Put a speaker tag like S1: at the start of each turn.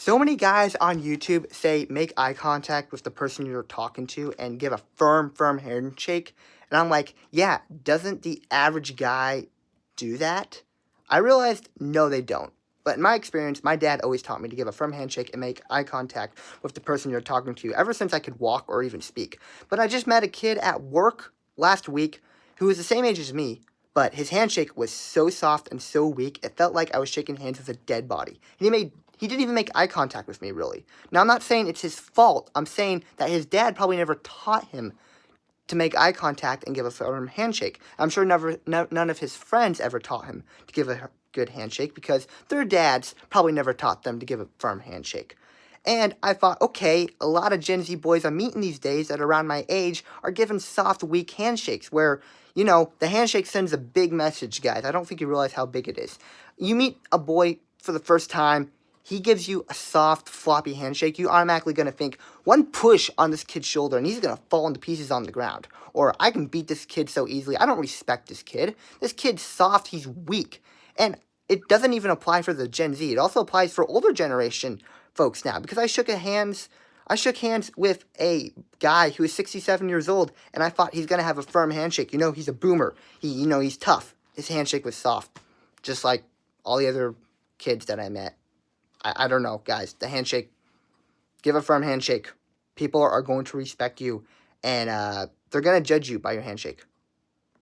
S1: So many guys on YouTube say make eye contact with the person you're talking to and give a firm handshake. And I'm like, yeah, doesn't the average guy do that? I realized no, they don't. But in my experience, my dad always taught me to give a firm handshake and make eye contact with the person you're talking to ever since I could walk or even speak. But I just met a kid at work last week who was the same age as me, but his handshake was so soft and so weak, it felt like I was shaking hands with a dead body. And he didn't even make eye contact with me, really. Now, I'm not saying it's his fault. I'm saying that his dad probably never taught him to make eye contact and give a firm handshake. I'm sure none of his friends ever taught him to give a good handshake because their dads probably never taught them to give a firm handshake. And I thought, okay, a lot of Gen Z boys I'm meeting these days that are around my age are giving soft, weak handshakes where, the handshake sends a big message, guys. I don't think you realize how big it is. You meet a boy for the first time, he gives you a soft, floppy handshake, you automatically going to think, one push on this kid's shoulder and he's going to fall into pieces on the ground. Or, I can beat this kid so easily, I don't respect this kid. This kid's soft, he's weak. And it doesn't even apply for the Gen Z. It also applies for older generation folks now. Because I shook hands with a guy who is 67 years old, and I thought he's going to have a firm handshake. He's a boomer. He's tough. His handshake was soft. Just like all the other kids that I met. I don't know, guys. The handshake, give a firm handshake. People are going to respect you, and they're going to judge you by your handshake.